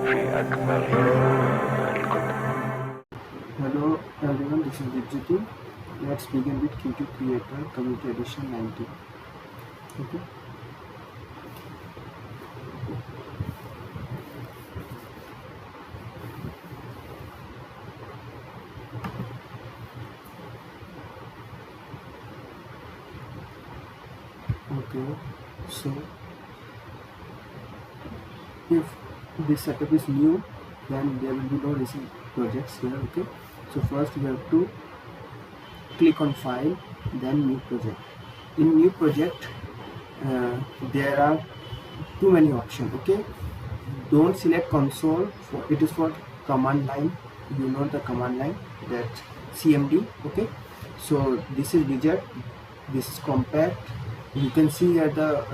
Hello everyone, this is Widgets. Let's begin with Qt Creator Community Edition 19. Okay. Okay. So if this setup is new, then there will be no recent projects here. Okay. So first we have to click on File, then New Project. In New Project, there are too many options. Okay. Don't select console. It is for command line. You know the command line, that CMD. Okay. So this is widget. This is compact. You can see here the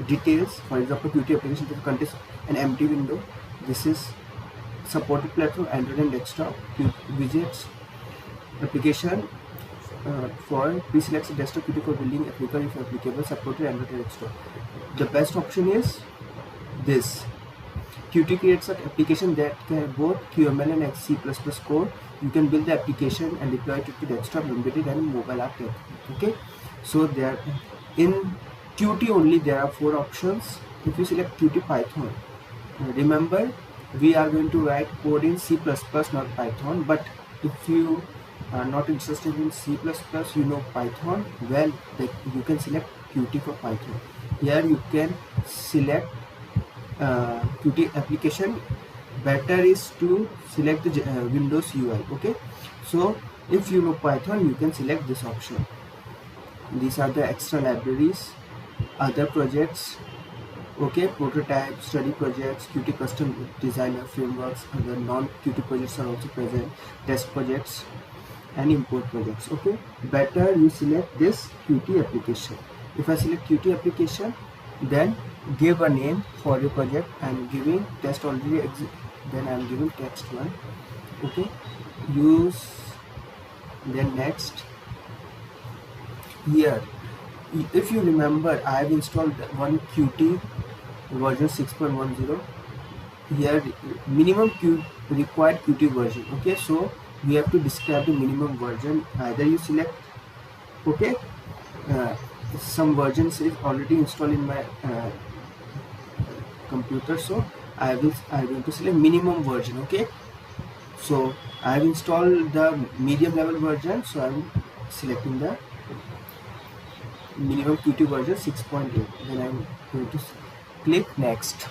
details. For example, Qt application contains an empty window. This is supported platform Android and desktop. Widgets application for pre-selects desktop Qt for building applicable if applicable, supported Android and desktop. The best option is this. Qt creates an application that can have both QML and C++ code. You can build the application and deploy it to desktop, embedded and mobile app. Okay, so there in Qt only there are 4 options. If you select Qt Python, remember we are going to write code in C++, not Python. But if you are not interested in C++, you know Python well, you can select Qt for Python. Here you can select Qt application. Better is to select the Windows UI. Okay, so if you know Python, you can select this option. These are the extra libraries, other projects. Okay, prototype, study projects, Qt custom designer frameworks, other non-Qt projects are also present, test projects and import projects. Okay, better you select this Qt application. If I select Qt application, then give a name for your project. I'm giving test already exist, then I'm giving text 1. Okay, use, then next. Here, if you remember, I have installed one Qt version 6.10. here minimum required Qt version. Okay, so we have to describe the minimum version. Either you select, okay, some versions is already installed in my computer, so I going to select minimum version. Okay, so I have installed the medium level version, so I'm selecting the minimum Qt version 6.8. then I'm going to click next.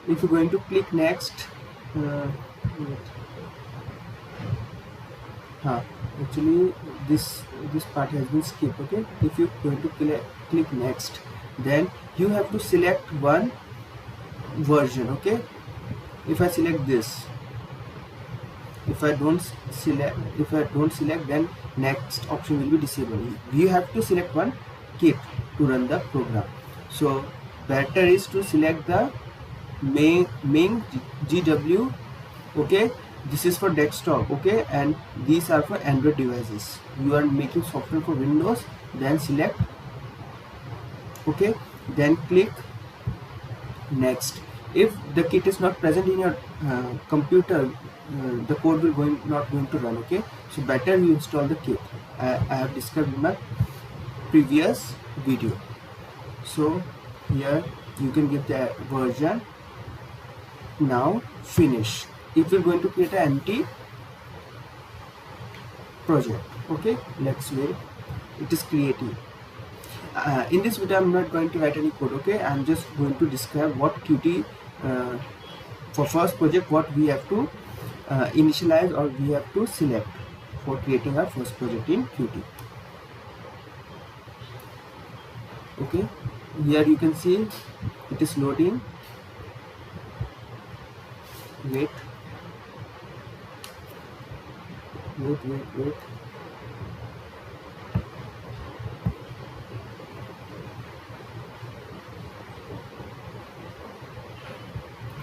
If you're going to click next, actually this part has been skipped. Okay, if you're going to click next, then you have to select one version. Okay, if I select this, if I don't select, then next option will be disabled. You have to select one kit to run the program. So better is to select the main GW. Okay, this is for desktop. Okay, and these are for Android devices. You are making software for Windows, then select. Okay, then click next. If the kit is not present in your computer, the code will not going to run. Okay, so better you install the kit. I have described in my previous video. So here you can give the version. Now finish. If you're going to create an empty project, okay, let's wait. It is creating. In this video I'm not going to write any code. Okay, I'm just going to describe what Qt for first project, what we have to initialize or we have to select for creating our first project in Qt. Okay, here you can see it is loading. Wait.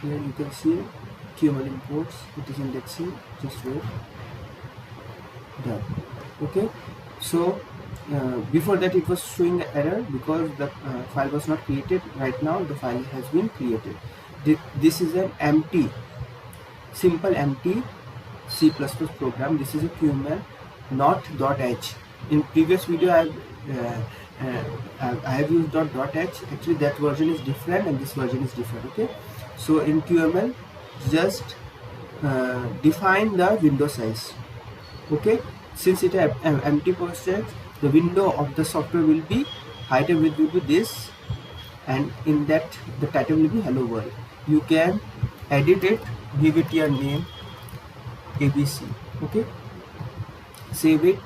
Here you can see QML imports. It is indexing. Just wait. Done. Okay, so before that it was showing an error because the file was not created. Right now the file has been created. This is an empty, simple empty C++ program. This is a QML, not .h. In previous video I have used .h. Actually that version is different and this version is different. Okay, so in QML just define the window size. Okay, since it has empty postage, the window of the software will be, height and width will be this, and in that the title will be hello world. You can edit it, give it your name ABC. Okay, save it.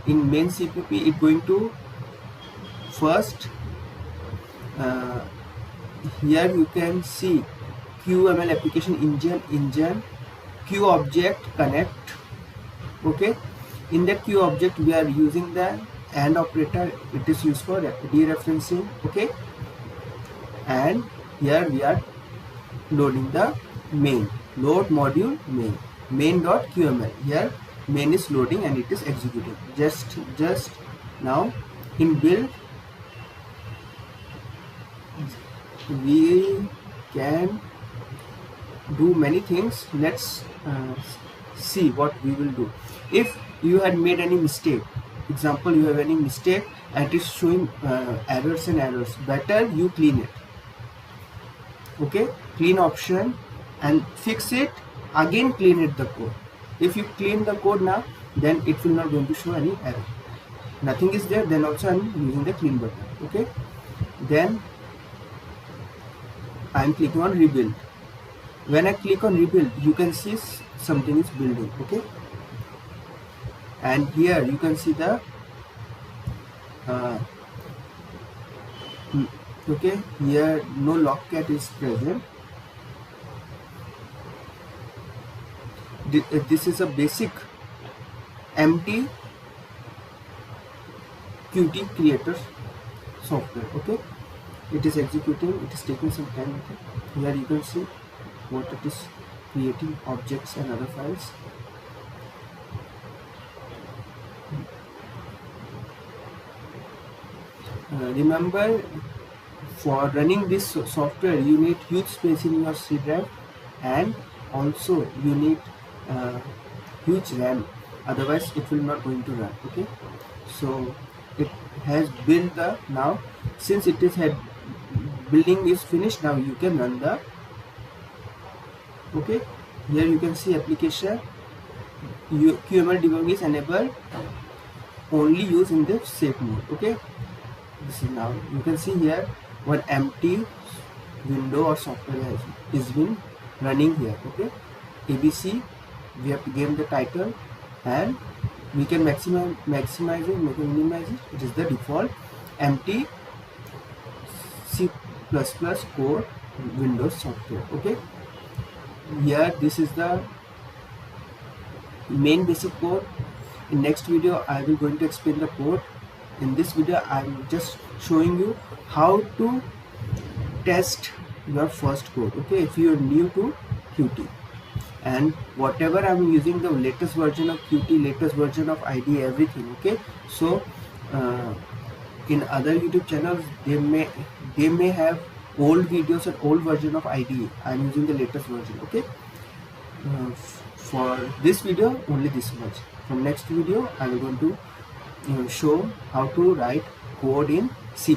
In main.cpp it's going to first here you can see QML application engine Q object connect. Okay, in that Q object we are using the AND operator. It is used for dereferencing. Okay, and here we are loading the main, load module main.qml. Here main is loading and it is executing. Just now in build we can do many things. Let's see what we will do. If you had made any mistake, example you have any mistake and it is showing errors and errors, better you clean it. Okay, clean option and fix it, again clean it the code. If you clean the code now, then it will not going to show any error. Nothing is there, then also I am using the clean button. Okay, then I am clicking on rebuild. When I click on rebuild, you can see something is building. Okay, and here you can see the okay, here no logcat is present. This is a basic empty Qt creator software. Okay, it is executing, it is taking some time. Okay, here you can see what it is creating, objects and other files. Remember, for running this software you need huge space in your C drive, and also you need huge RAM, otherwise it will not going to run. Okay, so it has built the, now since it is had building is finished, now you can run the, okay, here you can see application QML debug is enabled, only use in the safe mode. Okay, this is now you can see here one empty window or software is been running here. Okay, ABC, we have to give the title and we can maximize it, we can minimize it. It is the default empty C++ code Windows software. Okay, here this is the main basic code. In next video I will going to explain the code. In this video I am just showing you how to test your first code. Okay, if you are new to Qt, and whatever I am using the latest version of Qt, latest version of IDE, everything. Okay, so in other YouTube channels they may have old videos and old version of IDE. I am using the latest version. Okay, for this video only this much. From next video I will going to show how to write code in C++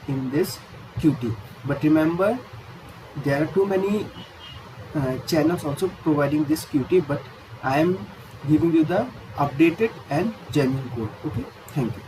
in this Qt. But remember, there are too many channels also providing this Qt, but I am giving you the updated and genuine code. Okay, thank you.